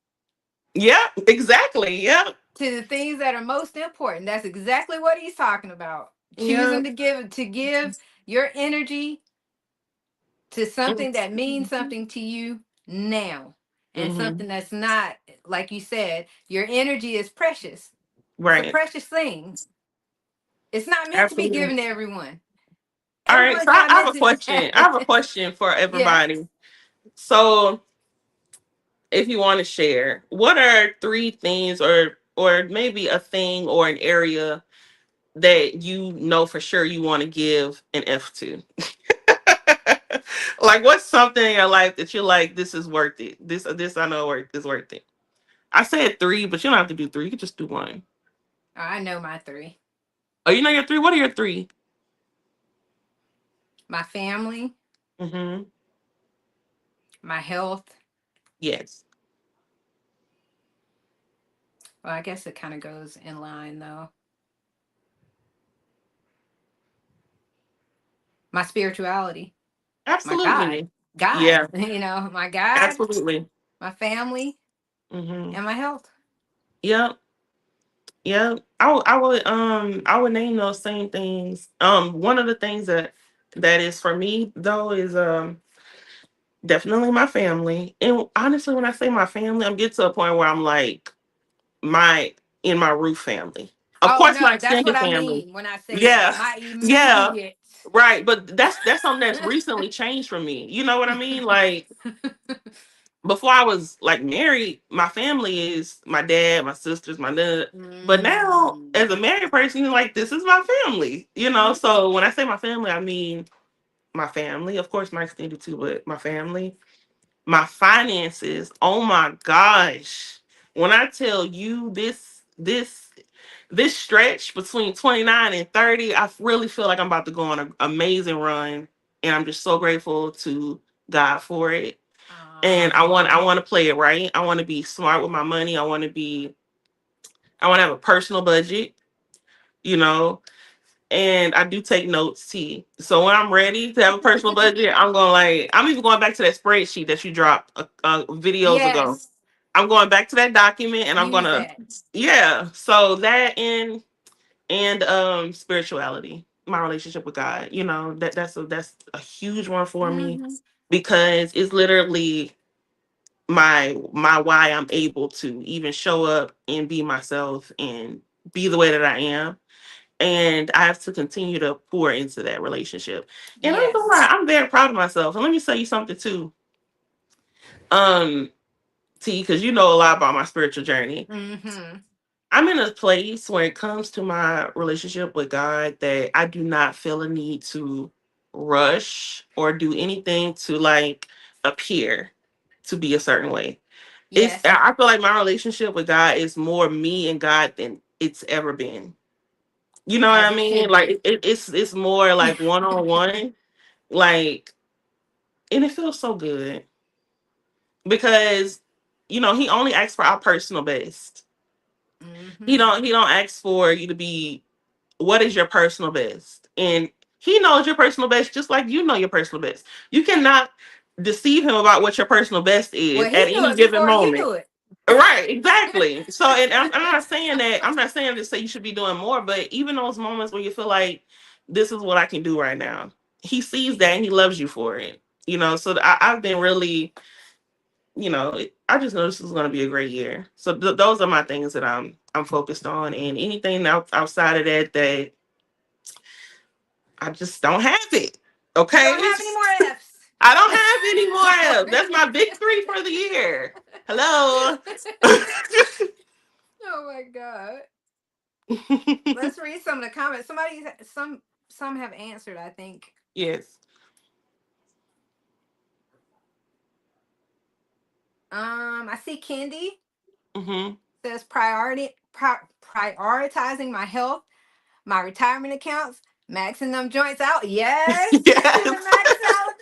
Yeah, exactly. Yeah, to the things that are most important. That's exactly what he's talking about. yeah. Choosing to give your energy to something that means something to you now. And Mm-hmm. something that's not, like you said, your energy is precious. It's a Right. precious thing. It's not meant to be Absolutely. given to everyone. All right. So Everyone's I, not I have meant a to just question. have I have a it. question for Yeah. everybody. So, if you want to share, what are three things, or maybe a thing or an area that you know for sure you want to give an F to? Like, what's something in your life that you're like, this is worth it? This I know is worth it. I said three, but you don't have to do three. You can just do one. Oh, I know my three. Oh, you know your three. What are your three? My family, Mm-hmm. my health. Yes. Well, I guess it kind of goes in line though. My spirituality, my God, Absolutely. God, Yeah. my God, Absolutely. my family, Mm-hmm. and my health. Yep. Yeah, I would name those same things. One of the things that is for me though is definitely my family. And honestly, when I say my family, I'm getting to a point where I'm like my in my roof family. Of Oh course, my no, that's what extended I family. mean when I say Yeah, my yeah, immediate. right. But that's something that's recently changed for me. You know what I mean? Like, before I was like married, my family is my dad, my sisters, my dad. But now, as Mm. a married person, like this is my family. So when I say my family, I mean my family, of course, my extended too, but my family, my finances. Oh my gosh. When I tell you this stretch between 29 and 30, I really feel like I'm about to go on an amazing run. And I'm just so grateful to God for it. And I want to play it right. I want to be smart with my money. I want to have a personal budget, you know, and I do take notes, T. So when I'm ready to have a personal budget, I'm even going back to that spreadsheet that you dropped videos ago. Yes. I'm going back to that document, and I'm Use gonna, that. yeah. So that and spirituality, my relationship with God. That's a huge one for me Hmm. because it's literally my why I'm able to even show up and be myself and be the way that I am. And I have to continue to pour into that relationship. And I'm gonna Yes. lie, I'm very proud of myself. And let me tell you something too. Um, T, because you know a lot about my spiritual journey. Hmm. I'm in a place where it comes to my relationship with God that I do not feel a need to rush or do anything to like appear to be a certain way. Yes. I feel like my relationship with God is more me and God than it's ever been. You know what As I it mean? should Like be. it's more like one on one, like, and it feels so good because he only asks for our personal best. He Hmm. don't ask for you to be what is your personal best, and he knows your personal best just like you know your personal best. You cannot deceive him about what your personal best is Well, he at knew any it given before you moment. knew it. Right, exactly. So, and I'm not saying that. I'm not saying to say you should be doing more, but even those moments where you feel like this is what I can do right now, he sees that and he loves you for it. So I've been really, I just know this is going to be a great year. So those are my things that I'm focused on, and anything outside of that I just don't have it. You Okay, don't have any more F's. I don't have any more. That's my big three for the year. Hello. Oh my god. Let's read some of the comments. Some have answered, I think. Yes. I see Kendi Hmm. says prioritizing my health, my retirement accounts, maxing them joints out. Yes, it's to Yes. the max out.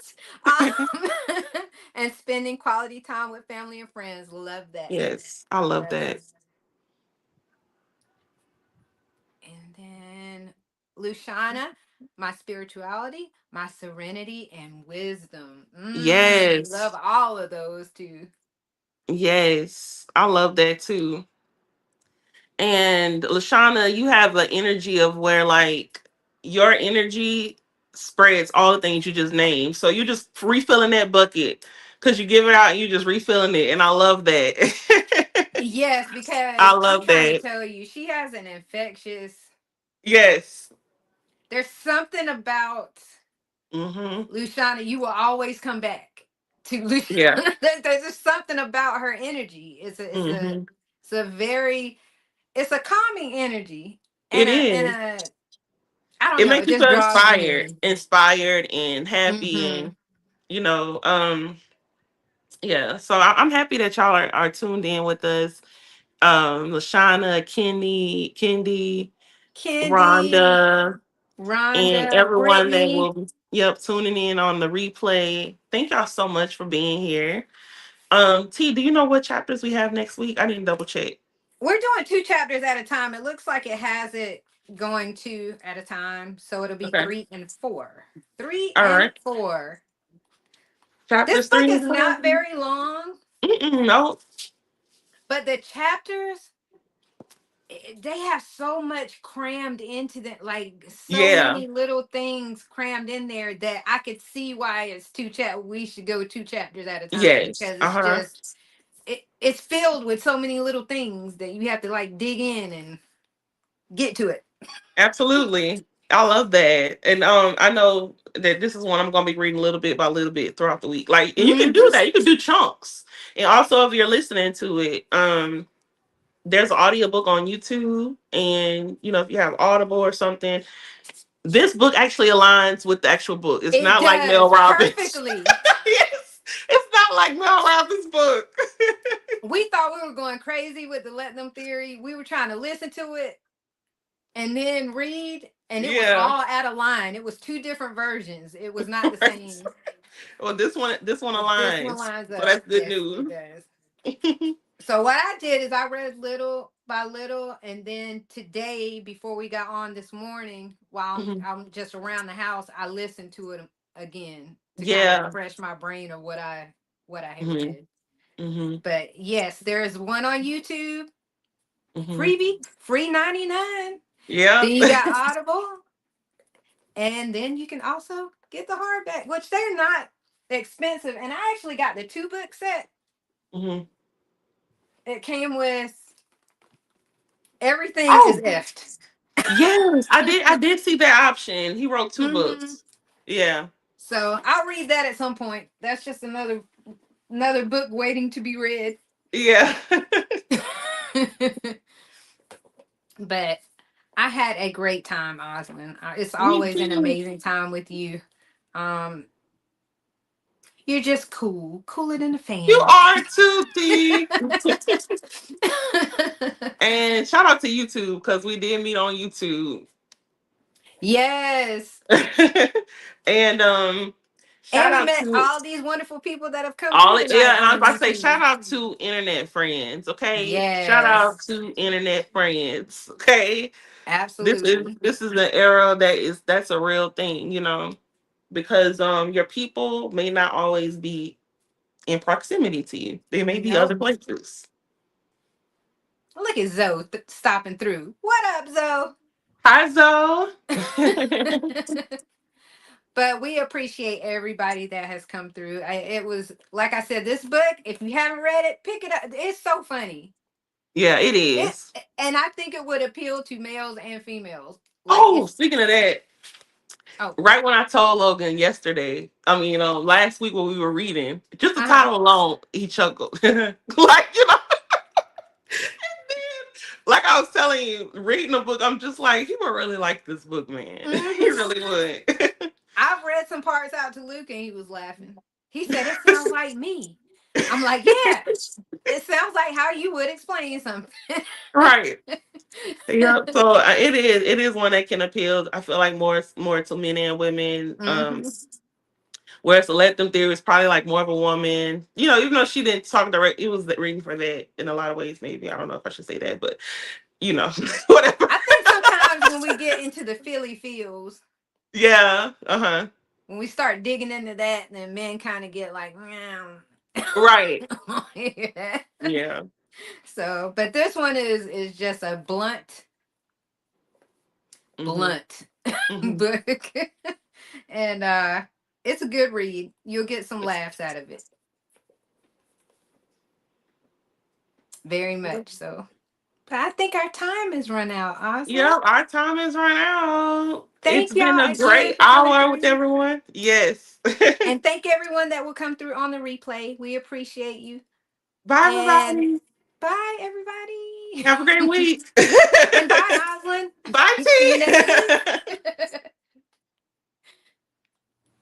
And spending quality time with family and friends. Love that. Yes. I love Love that. it. And then Lushana, my spirituality, my serenity, and wisdom. Love Yes. all of those too. Yes. I love that too. And Lashana, you have an energy of where like your energy spreads all the things you just named. So you just refilling that bucket because you give it out and you just refilling it. And I love that. Yes, I because I'm love trying to that. tell you, she has an infectious. Yes. There's something about Hmm. Luciana. You will always come back to Yeah. Luciana. There's just something about her energy. Hmm. It's a very it's a calming energy, It and is. a I don't It know. makes It you just feel draws you in. inspired and happy, Hmm. and you know, um, yeah. So I'm happy that y'all are tuned in with us. Lashana, Kenny, Kendi, Kendi, Rhonda, and Rhonda, everyone that Brittany. will tuning in on the replay. Thank y'all so much for being here. T, do you know what chapters we have next week? I didn't double check. We're doing two chapters at a time. It looks like it has it going two at a time. So it'll be Okay. 3 and 4. Three All and right. four. This Chapters book three and is four. not very long, No. but the chapters, they have so much crammed into them, like so Yeah. many little things crammed in there that I could see why it's we should go two chapters at a time Yes. because Uh it's huh. just it's filled with so many little things that you have to like dig in and get to it. Absolutely. I love that. And I know that this is one I'm gonna be reading little bit by little bit throughout the week. Like, and you can do Hmm. that. You can do chunks. And also if you're listening to it, there's an audiobook on YouTube. And if you have Audible or something, This book actually aligns with the actual book. It's It not like Mel does Robbins. perfectly. Yes, it's not like Mel Robbins' book. We thought we were going crazy with the Let Them theory. We were trying to listen to it and then read, and it was Yeah. all out of line. It was two different versions. It was not the Right. same. Well, this one But this one aligns. lines So up. that's good Yes, it news. does. So what I did is I read little by little, and then today, before we got on this morning, while Mhm. I'm just around the house, I listened to it again to kind of Yeah. refresh my brain of what I had hmm read. hmm But yes, there is one on YouTube, hmm freebie, free 99. Yeah. Then you got Audible, and then you can also get the hardback, which they're not expensive. And I actually got the 2 book set. hmm It came with everything is Oh, effed. yes. I did see that option. He wrote two Hmm. books. Yeah. So I'll read that at some point. That's just another book waiting to be read. Yeah. But I had a great time, Osmond. It's Me always an too. amazing time with you. Um, you're just cool, cooler than a You fan. are too, T. And shout out to YouTube because we did meet on YouTube. Yes. And shout And we out met to all these wonderful people that have come all through it, yeah, tonight and I was on about to say YouTube. shout out to internet friends, okay? Shout out Yes, to internet friends, okay? This is absolutely. this is an era that's a real thing, because your people may not always be in proximity to you. They may be other Nope. places. Look at Zoe stopping through. What up, Zoe? Hi Zoe. But we appreciate everybody that has come through. It was, like I said, this book, if you haven't read it, pick it up. It's so funny. Yeah, it It is. and I think it would appeal to males and females. Like Oh, it's speaking of that, oh right when I told Logan yesterday, I mean, last week when we were reading, just the uh-huh. title alone, he chuckled. Like, like I was telling you, reading a book, I'm just like, he would really like this book, man. He Hmm. really would. I've read some parts out to Luke and he was laughing. He said it sounds like me. I'm like, yeah, it sounds like how you would explain something. Right. Yep. So it is one that can appeal. I feel like more to men and women. Hmm. Whereas the Let Them theory is probably like more of a woman. Even though she didn't talk direct, it was reading for that in a lot of ways. Maybe I don't know if I should say that, but whatever. I think sometimes when we get into the Philly feels, Yeah. Uh-huh. when we start digging into that, then men kind of get like, meow. Right. Yeah. Yeah. So, but this one is just a hmm blunt hmm book. And it's a good read. You'll get some laughs out of it. Very much so. But I think our time has run out, Osmond. Yep, our time has run out. It's Thank been y'all a again great for coming hour with through. everyone. Yes. And thank everyone that will come through on the replay. We appreciate you. Bye, And everybody. bye, everybody. Have a great week. And bye, Osmond. Bye, See you T. next week.